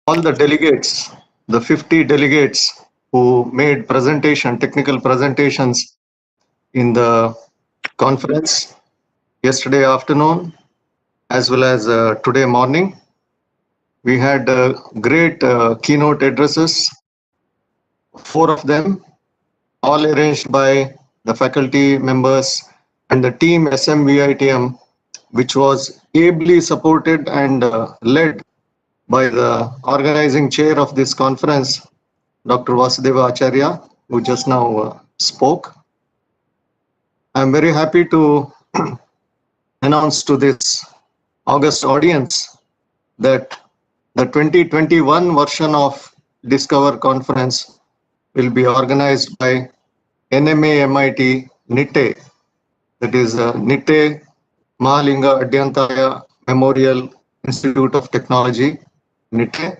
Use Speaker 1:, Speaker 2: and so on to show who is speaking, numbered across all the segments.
Speaker 1: all the delegates, the 50 delegates who made technical presentations in the conference yesterday afternoon, as well as today morning. We had great keynote addresses, four of them, all arranged by the faculty members and the team SMVITM, which was ably supported and led by the organizing chair of this conference, Dr. Vasudeva Acharya, who just now spoke. I'm very happy to announce to this August audience that the 2021 version of Discover Conference will be organized by NMA MIT NITTE, that is NITTE Mahalinga Adyantaya Memorial Institute of Technology, NITTE.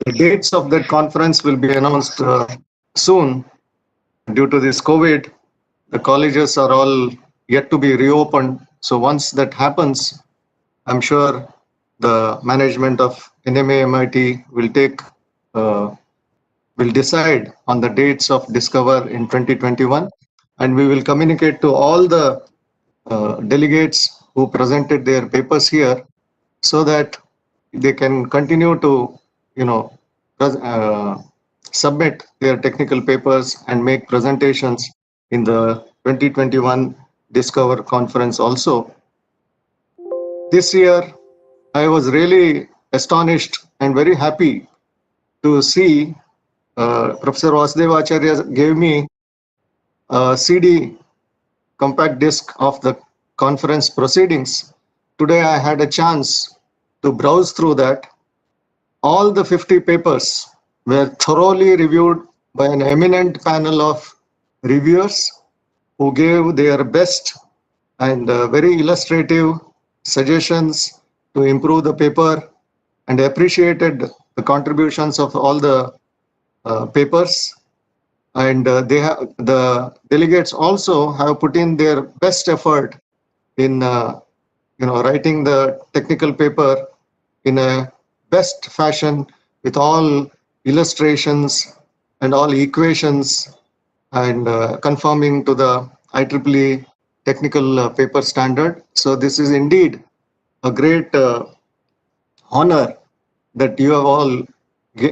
Speaker 1: The dates of that conference will be announced soon. Due to this COVID, the colleges are all yet to be reopened. So once that happens, I'm sure the management of NMA MIT will decide on the dates of Discover in 2021, and we will communicate to all the delegates who presented their papers here, so that they can continue to, submit their technical papers and make presentations in the 2021 Discover conference also. This year, I was really astonished and very happy to see Professor Vasudeva Acharya gave me a CD compact disc of the conference proceedings. Today I had a chance to browse through that. All the 50 papers were thoroughly reviewed by an eminent panel of reviewers who gave their best and very illustrative suggestions to improve the paper, and appreciated the contributions of all the papers. And the delegates also have put in their best effort in writing the technical paper in a best fashion, with all illustrations and all equations, and conforming to the IEEE technical paper standard. So this is indeed a great honor that you have all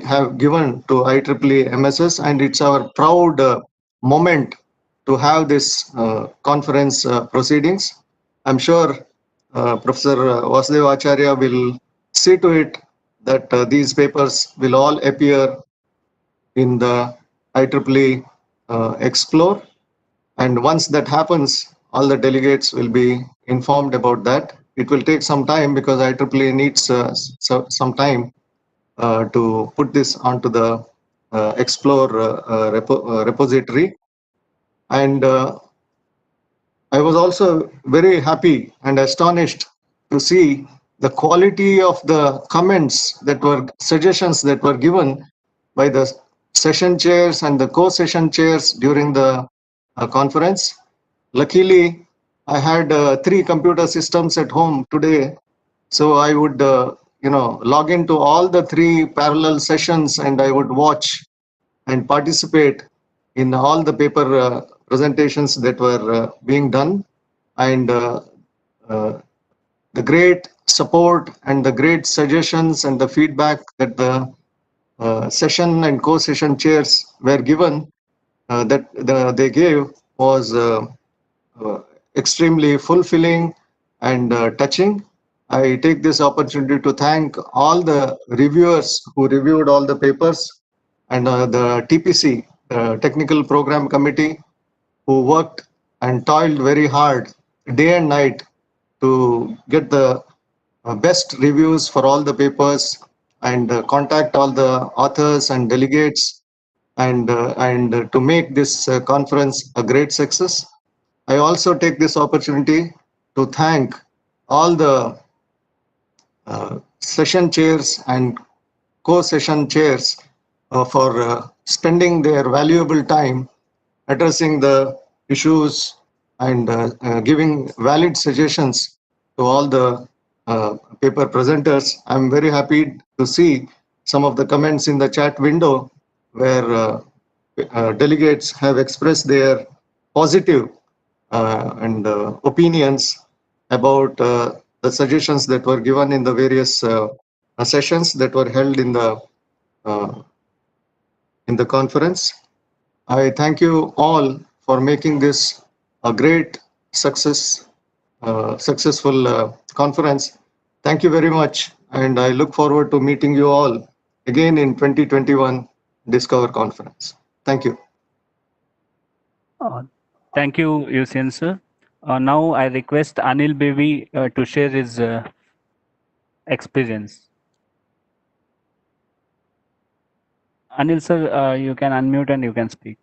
Speaker 1: have given to IEEE MSS, and it's our proud moment to have this conference proceedings. I'm sure Professor Vasudeva Acharya will see to it that these papers will all appear in the IEEE Explore, and once that happens, all the delegates will be informed about that. It will take some time because IEEE needs some time to put this onto the Explore repository. And I was also very happy and astonished to see the quality of the comments that were suggestions that were given by the session chairs and the co-session chairs during the conference. Luckily, I had 3 computer systems at home today, so I would log into all the 3 parallel sessions, and I would watch and participate in all the paper presentations that were being done. And the great support and the great suggestions and the feedback that the session and co-session chairs were given, they gave, was extremely fulfilling and touching. I take this opportunity to thank all the reviewers who reviewed all the papers, and the TPC, Technical Program Committee, who worked and toiled very hard day and night to get the best reviews for all the papers, and contact all the authors and delegates, and to make this conference a great success. I also take this opportunity to thank all the session chairs and co-session chairs for spending their valuable time addressing the issues and giving valid suggestions to all the paper presenters. I'm very happy to see some of the comments in the chat window where delegates have expressed their positive and opinions about the suggestions that were given in the various sessions that were held uh, in the conference. I thank you all for making this a great successful conference. Thank you very much, and I look forward to meeting you all again in 2021 Discover Conference. Thank you.
Speaker 2: Thank you, Yusin sir. Now I request Anil Baby to share his experience. Anil sir, you can unmute and you can speak.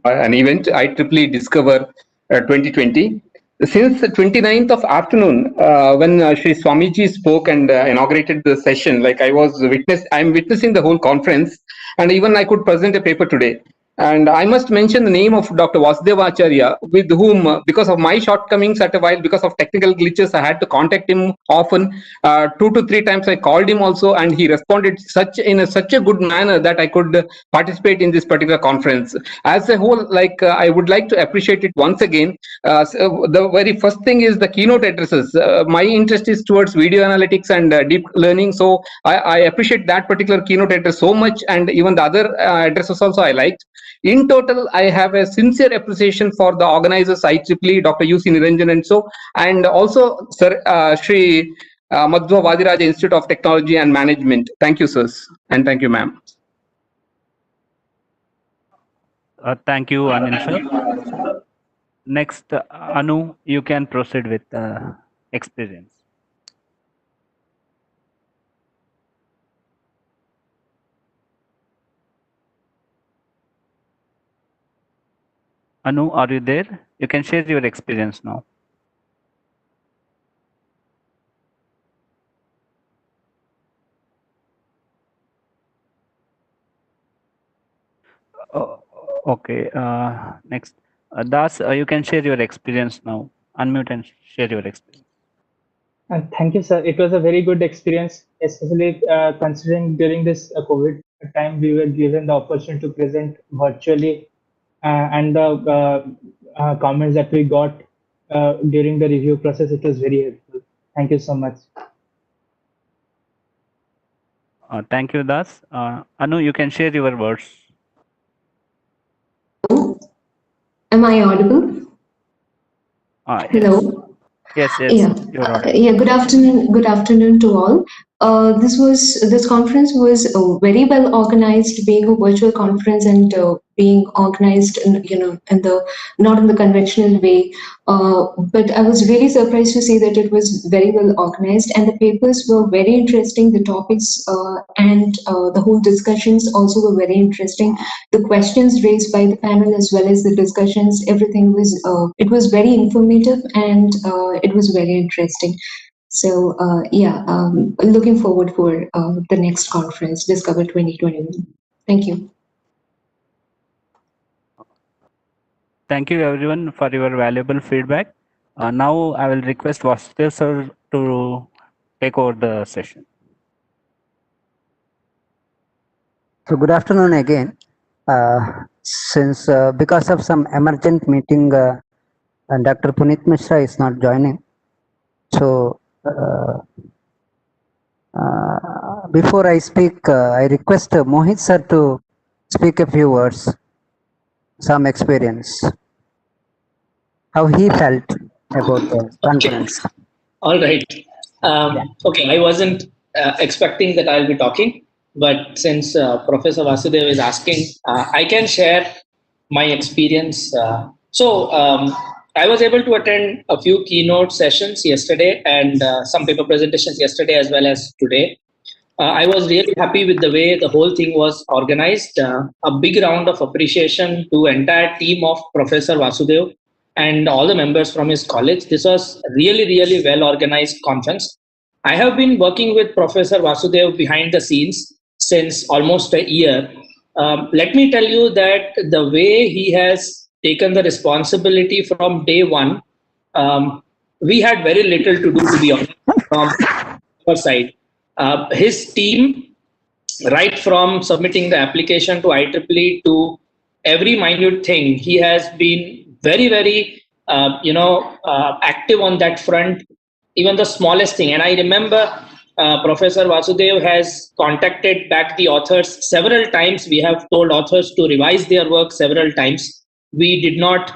Speaker 3: An event IEEE Discover 2020. Since the 29th of afternoon, when Sri Swamiji spoke and inaugurated the session, like I'm witnessing the whole conference, and even I could present a paper today. And I must mention the name of Dr. Vasudeva Acharya, with whom, because of my shortcomings at a while, because of technical glitches, I had to contact him often. 2 to 3 times I called him also, and he responded in such a good manner that I could participate in this particular conference. As a whole, I would like to appreciate it once again. So the very first thing is the keynote addresses. My interest is towards video analytics and deep learning, so I appreciate that particular keynote address so much, and even the other addresses also I liked. In total, I have a sincere appreciation for the organizers, IEEE, Dr. U.C. Niranjan, and also Sir Shri Madhva Vadiraja Institute of Technology and Management. Thank you, sirs, and thank you, ma'am.
Speaker 2: Thank you, Anil sir. Next, Anu, you can proceed with experience. Anu, are you there? You can share your experience now. Okay. Next, Das, you can share your experience now. Unmute and share your experience.
Speaker 4: Thank you, sir. It was a very good experience, especially considering during this COVID time we were given the opportunity to present virtually, and the comments that we got during the review process, it was very helpful. Thank you so much.
Speaker 2: Thank you, Das. Anu, you can share your words.
Speaker 5: Am I audible?
Speaker 2: Yes.
Speaker 5: Hello.
Speaker 2: Yes.
Speaker 5: Yeah.
Speaker 2: You're audible.
Speaker 5: Yeah. Good afternoon. Good afternoon to all. This conference was very well organized, being a virtual conference and being organized, in the not in the conventional way. But I was really surprised to see that it was very well organized, and the papers were very interesting. The topics and the whole discussions also were very interesting. The questions raised by the panel as well as the discussions, everything was it was very informative, and it was very interesting. So looking forward for the next conference, Discover 2021. Thank you.
Speaker 2: Thank you everyone for your valuable feedback. Now I will request Vasudeva sir to take over the session.
Speaker 6: So good afternoon again. Since because of some emergent meeting, and Dr. Puneet Mishra is not joining, so before I speak, I request Mohit sir to speak a few words, some experience, how he felt about the conference.
Speaker 7: Okay. All right. Okay, I wasn't expecting that I'll be talking, but since Professor Vasudev is asking, I can share my experience. I was able to attend a few keynote sessions yesterday and some paper presentations yesterday as well as today. I was really happy with the way the whole thing was organized. A big round of appreciation to entire team of Professor Vasudev and all the members from his college. This was really well organized conference. I have been working with Professor Vasudev behind the scenes since almost a year. Let me tell you that the way he has taken the responsibility from day one, we had very little to do, to be honest, from our side. His team, right from submitting the application to IEEE to every minute thing, he has been very, very, active on that front, even the smallest thing. And I remember Professor Vasudev has contacted back the authors several times. We have told authors to revise their work several times. We did not,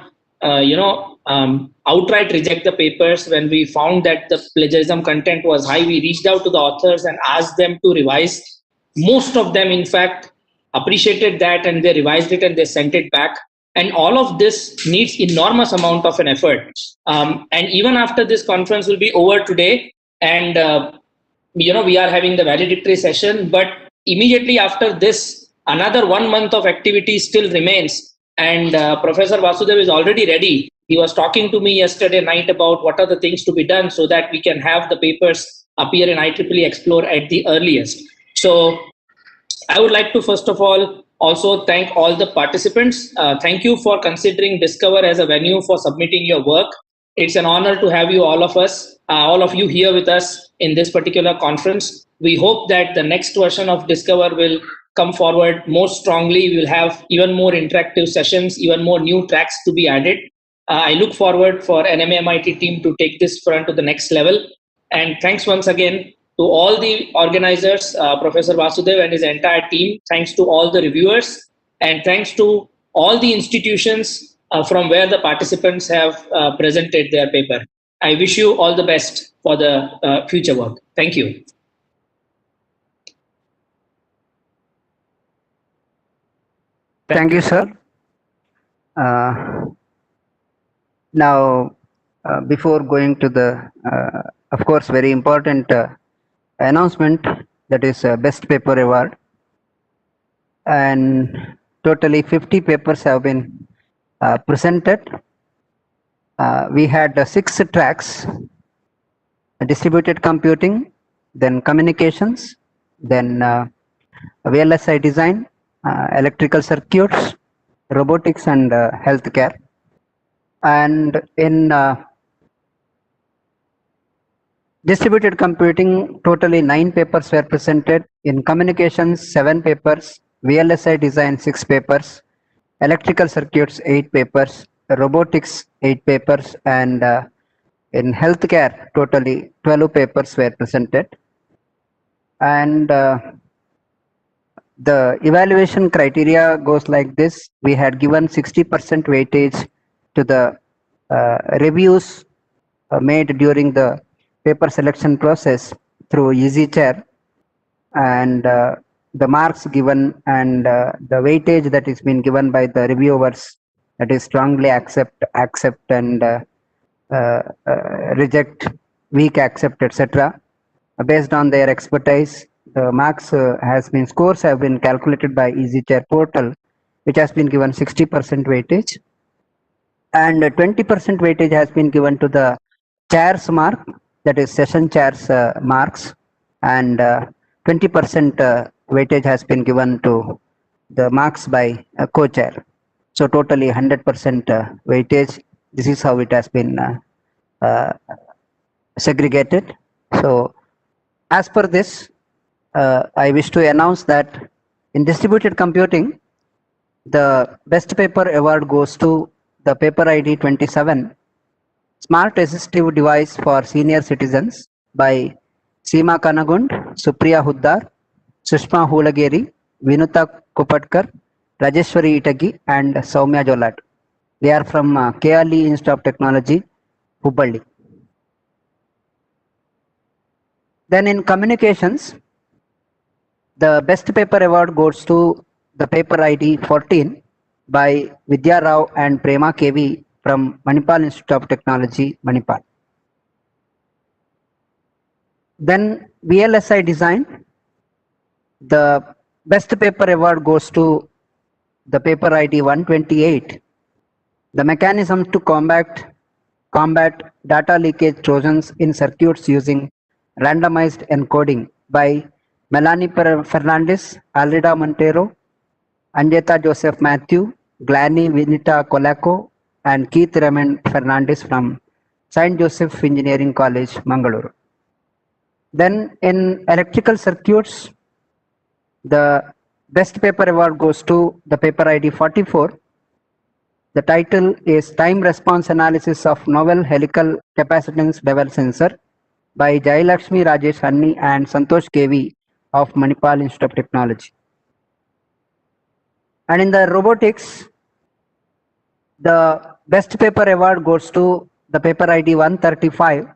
Speaker 7: outright reject the papers. When we found that the plagiarism content was high, we reached out to the authors and asked them to revise. Most of them, in fact, appreciated that, and they revised it and they sent it back. And all of this needs enormous amount of an effort. And even after this conference will be over today, and we are having the valedictory session, but immediately after this, another 1 month of activity still remains. And Professor Vasudev is already ready. He was talking to me yesterday night about what are the things to be done so that we can have the papers appear in IEEE Explore at the earliest. So I would like to first of all also thank all the participants. Thank you for considering Discover as a venue for submitting your work. It's an honor to have you, all of you here with us in this particular conference. We hope that the next version of Discover will come forward more strongly. We will have even more interactive sessions, even more new tracks to be added. I look forward for NMAMIT team to take this front to the next level. And thanks once again to all the organizers, Professor Vasudev and his entire team. Thanks to all the reviewers, and thanks to all the institutions from where the participants have presented their paper. I wish you all the best for the future work. Thank you.
Speaker 6: Thank you, sir. Now, before going to the, of course, very important announcement, that is Best Paper Award. And totally 50 papers have been presented. We had 6 tracks: distributed computing, then communications, then VLSI design, electrical circuits, robotics, and healthcare. And in distributed computing, totally 9 papers were presented. In communications, 7 papers, VLSI design 6 papers, electrical circuits 8 papers, robotics 8 papers, and in healthcare, totally 12 papers were presented. And the evaluation criteria goes like this. We had given 60% weightage to the reviews made during the paper selection process through Easy Chair, and the marks given and the weightage that is been given by the reviewers, that is strongly accept, and reject, weak accept, etc. Based on their expertise, the marks scores have been calculated by Easy Chair portal, which has been given 60% weightage, and 20% weightage has been given to the chair's mark, that is session chair's marks, and 20% weightage has been given to the marks by co-chair. So totally 100% weightage. This is how it has been segregated. So as per this, I wish to announce that in distributed computing, the best paper award goes to the paper ID 27, Smart Assistive Device for Senior Citizens, by Seema Kanagund, Supriya Huddar, Sushma Hulageri, Vinuta Kopatkar, Rajeshwari Itagi, and Soumya Jolat. They are from KLE Institute of Technology, Hubballi. Then in communications, the best paper award goes to the paper ID 14 by Vidya Rao and Prema KV from Manipal Institute of Technology, Manipal. Then VLSI design, the best paper award goes to the paper ID 128, the mechanism to combat data leakage trojans in circuits using randomized encoding, by Melanie Fernandez, Alrida Montero, Anjeta Joseph Matthew, Glanny Vinita Kolako, and Keith Raymond Fernandez from St. Joseph Engineering College, Mangalore. Then in electrical circuits, the best paper award goes to the paper ID 44. The title is Time Response Analysis of Novel Helical Capacitance Level Sensor by Jayalakshmi Rajesh Hanni and Santosh KV of Manipal Institute of Technology. And in the robotics, the best paper award goes to the paper ID 135.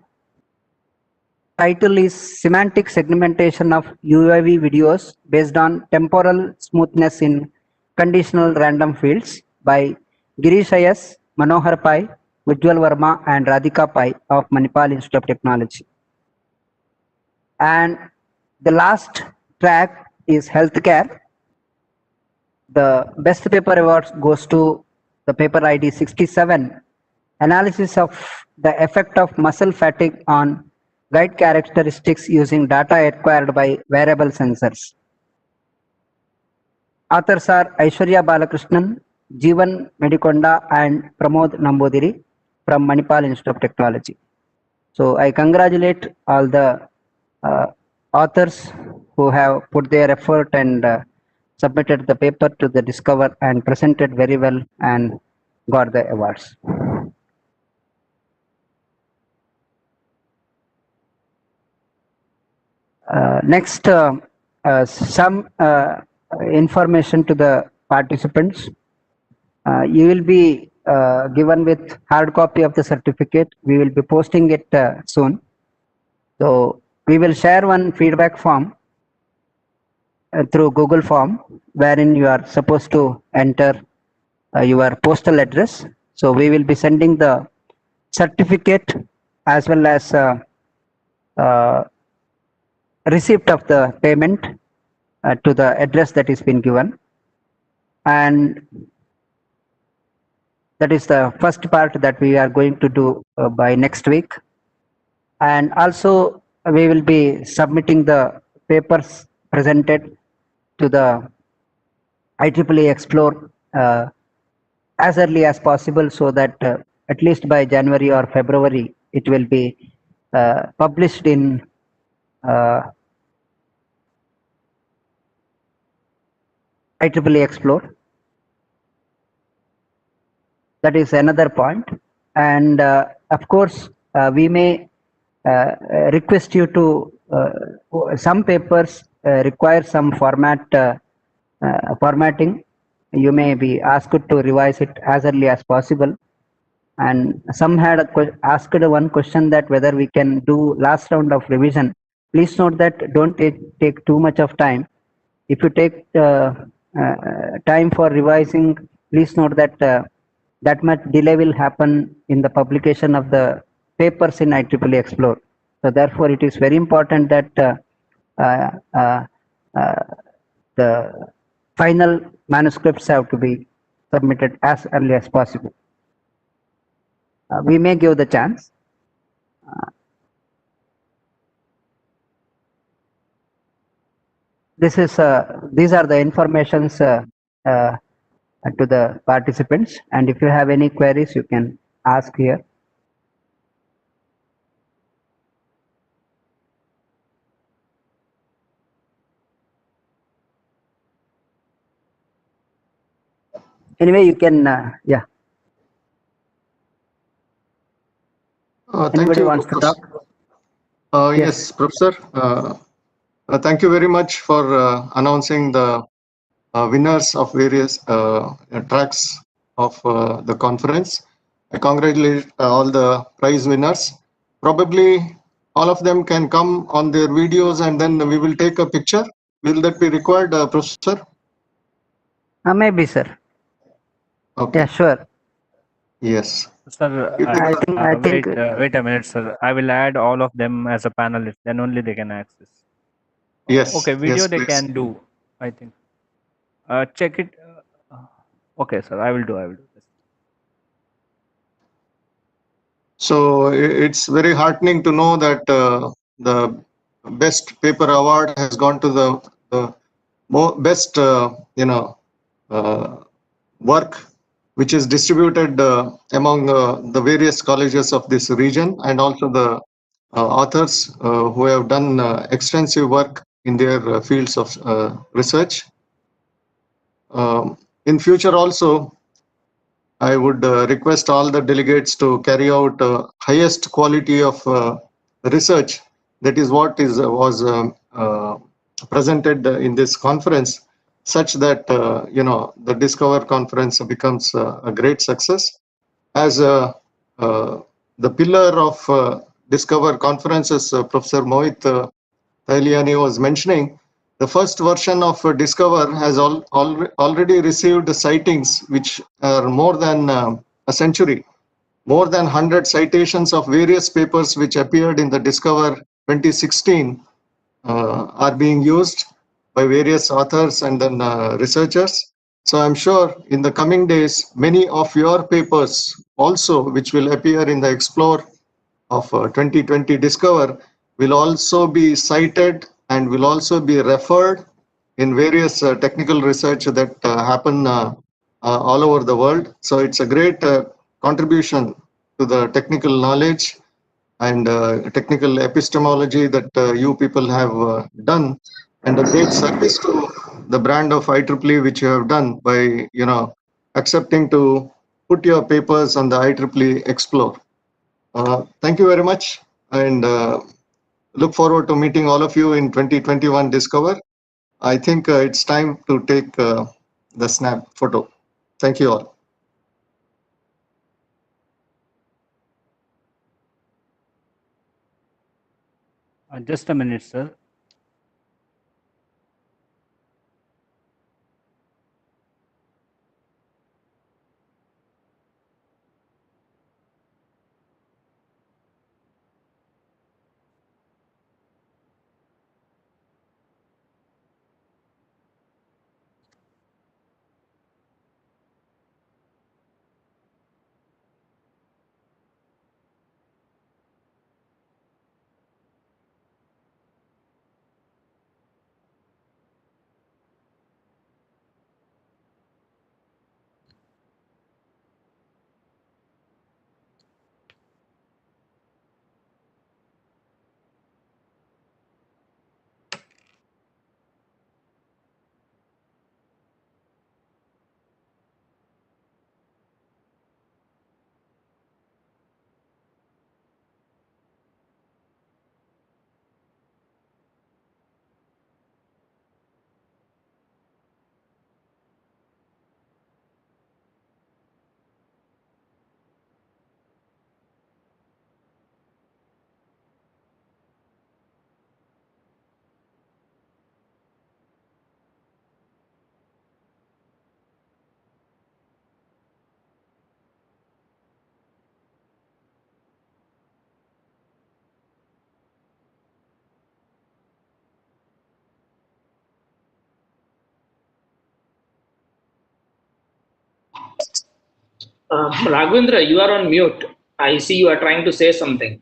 Speaker 6: Title is Semantic Segmentation of UAV Videos Based on Temporal Smoothness in Conditional Random Fields by Girish IS, Manohar Pai, Ujjwal Verma and Radhika Pai of Manipal Institute of Technology. And the last track is healthcare. The best paper award goes to the paper ID 67, Analysis of the Effect of Muscle Fatigue on Guide Characteristics using Data Acquired by Wearable Sensors. Authors are Aishwarya Balakrishnan, Jeevan Medikonda and Pramod Nambodiri from Manipal Institute of Technology. So I congratulate all the authors who have put their effort and submitted the paper to the Discover and presented very well and got the awards. Next, some information to the participants. You will be given with hard copy of the certificate. We will be posting it soon. So we will share one feedback form through Google form wherein you are supposed to enter your postal address. So we will be sending the certificate as well as receipt of the payment to the address that is been given. And that is the first part that we are going to do by next week. And also we will be submitting the papers presented to the IEEE Explore as early as possible, so that at least by January or February it will be published in IEEE Explore. That is another point. And of course we may request you to some papers require some formatting. You may be asked to revise it as early as possible. And some had asked one question that whether we can do last round of revision. Please note that don't take too much of time. If you take time for revising, please note that that much delay will happen in the publication of the papers in IEEE Explore. So therefore it is very important that the final manuscripts have to be submitted as early as possible. We may give the chance. These are the informations to the participants, and if you have any queries you can ask here. Anyway, you can yeah.
Speaker 1: Thank
Speaker 6: Anybody
Speaker 1: you,
Speaker 6: wants to talk?
Speaker 1: Yes, Professor. Thank you very much for announcing the winners of various tracks of the conference. I congratulate all the prize winners. Probably all of them can come on their videos and then we will take a picture. Will that be required, Professor?
Speaker 6: Maybe, sir.
Speaker 1: Okay.
Speaker 6: Yeah, sure.
Speaker 1: Yes.
Speaker 2: Sir,
Speaker 6: I think
Speaker 2: wait a minute, sir. I will add all of them as a panelist. Then only they can access.
Speaker 1: Yes.
Speaker 2: Okay, video
Speaker 1: yes,
Speaker 2: they
Speaker 1: please.
Speaker 2: can do. I think. Check it. Okay, sir. I will do this.
Speaker 1: So it's very heartening to know that the best paper award has gone to the best, work which is distributed among the various colleges of this region, and also the authors who have done extensive work in their fields of research. In future also, I would request all the delegates to carry out highest quality of research. That is what was presented in this conference, such that the Discover conference becomes a great success. As the pillar of Discover conferences, Professor Mohit Tailiani was mentioning, the first version of Discover has already received sightings which are more than a century. More than 100 citations of various papers which appeared in the Discover 2016 are being used by various authors and then researchers. So I'm sure in the coming days, many of your papers also, which will appear in the Explore of 2020 Discover, will also be cited and will also be referred in various technical research that happen all over the world. So it's a great contribution to the technical knowledge and technical epistemology that you people have done, and a great service to the brand of IEEE which you have done by accepting to put your papers on the IEEE Explore. Thank you very much, and look forward to meeting all of you in 2021 Discover. I think it's time to take the snap photo. Thank you all.
Speaker 2: Just a minute, sir.
Speaker 7: Raghavendra, you are on mute. I see you are trying to say something.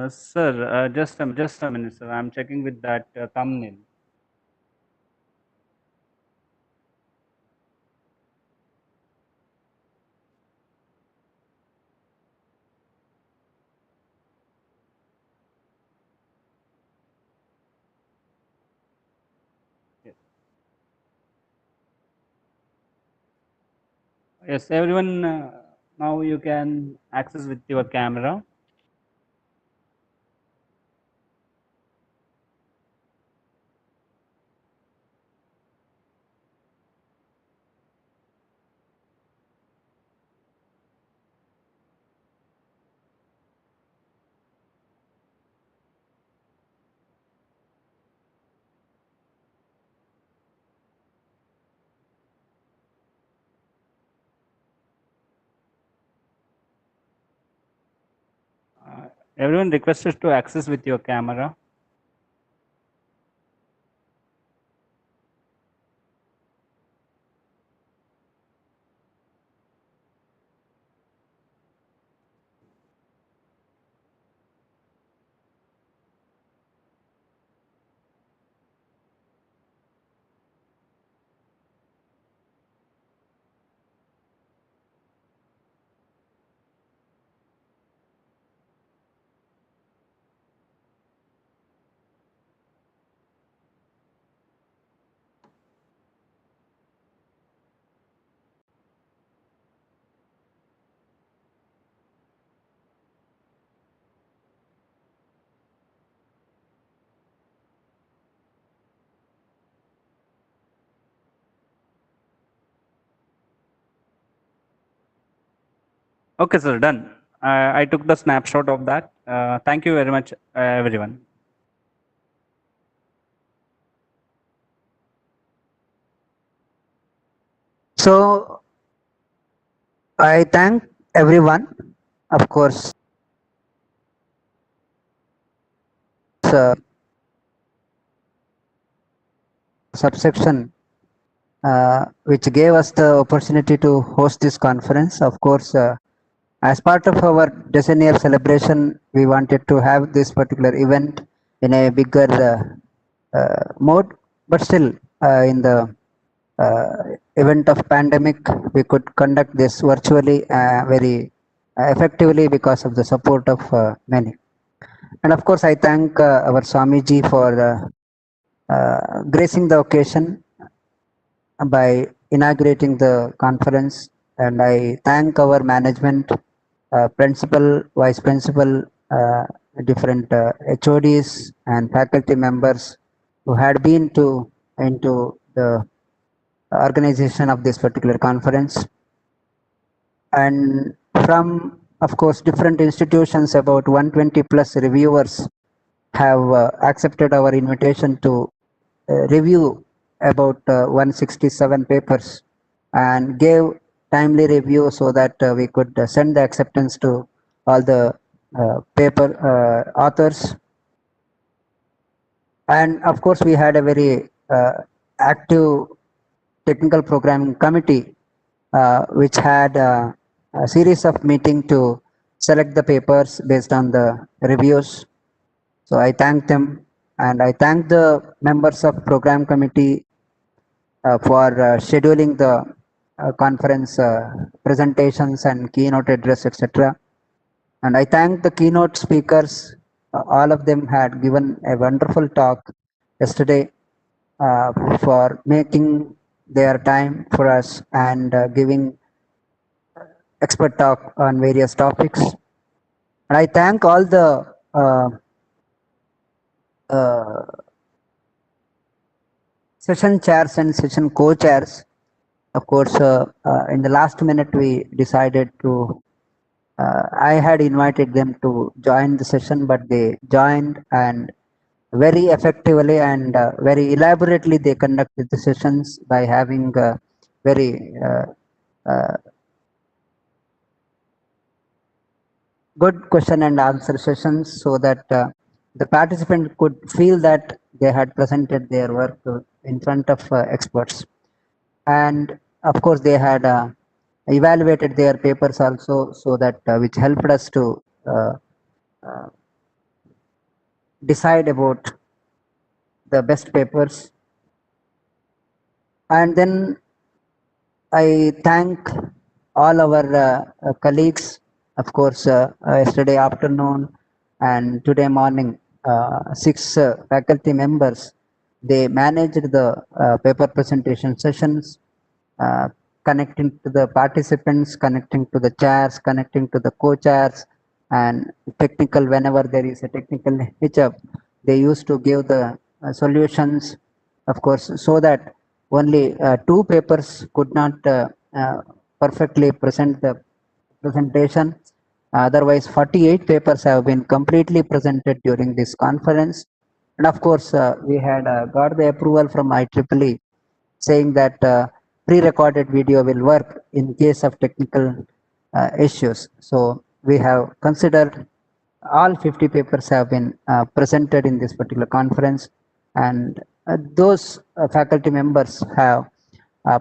Speaker 2: Sir, just a minute, sir. I'm checking with that thumbnail. Yes, everyone, now you can access with your camera. Everyone requested to access with your camera. Okay, sir, done. I took the snapshot of that. Thank you very much, everyone.
Speaker 6: So I thank everyone, of course, subsection which gave us the opportunity to host this conference. Of course, as part of our decennial celebration, we wanted to have this particular event in a bigger mode, but still in the event of pandemic, we could conduct this virtually very effectively because of the support of many. And of course, I thank our Swamiji for gracing the occasion by inaugurating the conference. And I thank our management, principal, vice principal, different HODs and faculty members who had been into the organization of this particular conference. And from, of course, different institutions, about 120 plus reviewers have accepted our invitation to review about 167 papers and gave timely review so that we could send the acceptance to all the paper authors. And of course, we had a very active technical programming committee which had a series of meetings to select the papers based on the reviews. So I thank them, and I thank the members of program committee for scheduling the conference presentations and keynote address, etc. And I thank the keynote speakers. All of them had given a wonderful talk yesterday for making their time for us and giving expert talk on various topics. And I thank all the session chairs and session co-chairs. Of course, in the last minute, we decided to, I had invited them to join the session, but they joined, and very effectively and very elaborately they conducted the sessions by having very good question and answer sessions, so that the participant could feel that they had presented their work in front of experts. And of course, they had evaluated their papers also, so that which helped us to decide about the best papers. And then I thank all our colleagues, of course, yesterday afternoon and today morning, 6 faculty members, they managed the paper presentation sessions, connecting to the participants, connecting to the chairs, connecting to the co-chairs, and technical, whenever there is a technical hitch-up, they used to give the solutions, of course, so that only 2 papers could not perfectly present the presentation. Otherwise, 48 papers have been completely presented during this conference. And of course, we had got the approval from IEEE saying that pre-recorded video will work in case of technical issues. So we have considered all 50 papers have been presented in this particular conference, and those faculty members have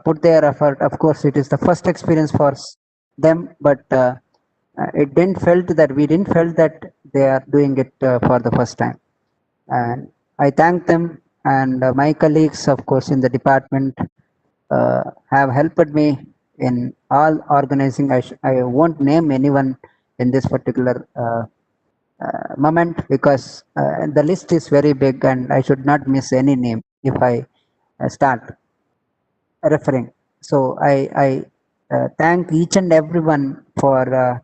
Speaker 6: put their effort. Of course, it is the first experience for them, but it didn't felt that we didn't felt that they are doing it for the first time. And I thank them, and my colleagues, of course, in the department have helped me in all organizing. I won't name anyone in this particular moment, because the list is very big and I should not miss any name if I start referring. So I thank each and everyone for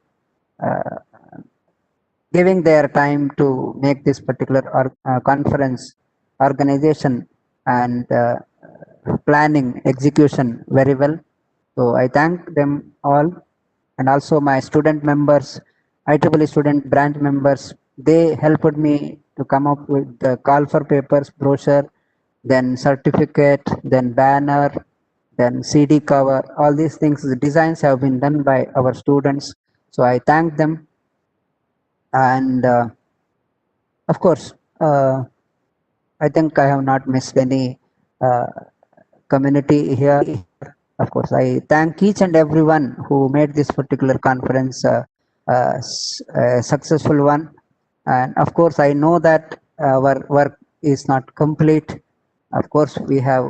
Speaker 6: giving their time to make this particular conference organization and planning execution very well. So I thank them all. and also my student members, IEEE student branch members, they helped me to come up with the call for papers brochure, then certificate, then banner, then CD cover. All these things, the designs have been done by our students. So I thank them. And of course, I think I have not missed any uh, community here. Of course, I thank each and everyone who made this particular conference a successful one. And of course, I know that our work is not complete. Of course, we have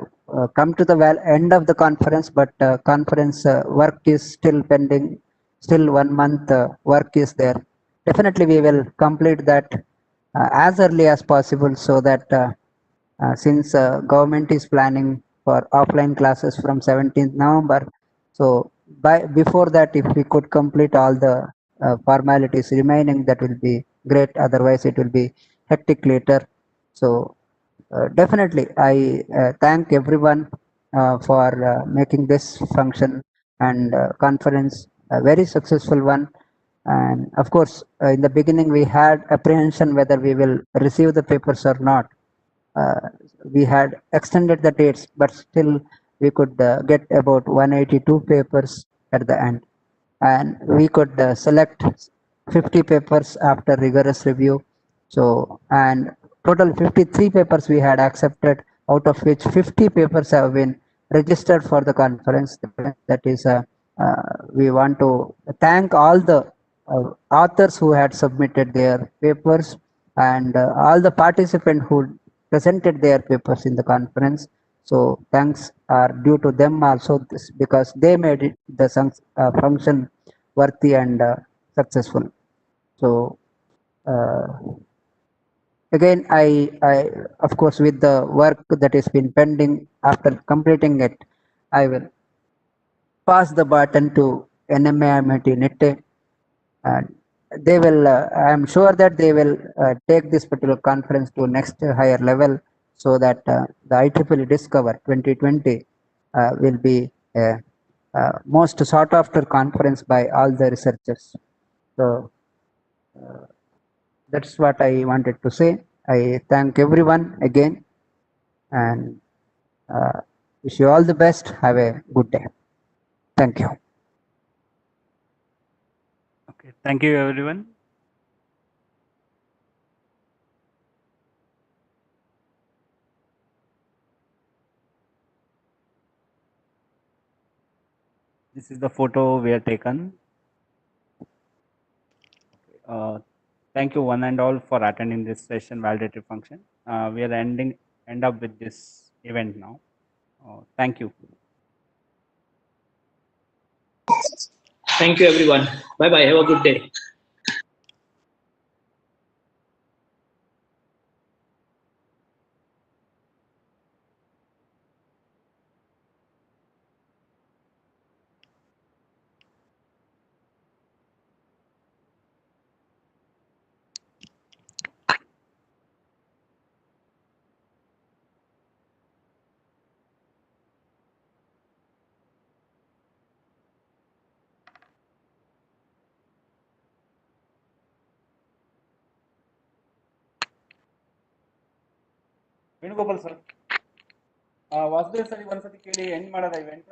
Speaker 6: come to the end of the conference, but conference work is still pending. Still 1 month work is there. Definitely, we will complete that as early as possible, so that since government is planning for offline classes from 17th November, so by before that, if we could complete all the formalities remaining, that will be great. Otherwise, it will be hectic later. So definitely, I thank everyone for making this function and conference a very successful one. And of course, in the beginning, we had apprehension whether we will receive the papers or not. uh, we had extended the dates, but still we could get about 182 papers at the end, and we could select 50 papers after rigorous review. So, and total 53 papers we had accepted, out of which 50 papers have been registered for the conference. That is, we want to thank all the authors who had submitted their papers, and all the participants who presented their papers in the conference. So thanks are due to them also, this, because they made it the function worthy and successful. So uh, again, I of course, with the work that has been pending, after completing it, I will pass the baton to NMIMT NITTE, and they will. I am sure that they will take this particular conference to next higher level, so that the IEEE Discover 2020 will be a most sought after conference by all the researchers. So that's what I wanted to say. I thank everyone again, and wish you all the best. Have a good day. Thank you.
Speaker 2: Okay, thank you everyone. This is the photo we have taken. Uh, thank you one and all for attending this session validated function. We are end up with this event now. Thank you.
Speaker 7: Thank you, everyone. Bye bye. Have a good day.
Speaker 2: Venugopal sir Vasudev sir ಒಂದ್ಸತಿ ಕೇಳಿ end ಮಾಡೋದ event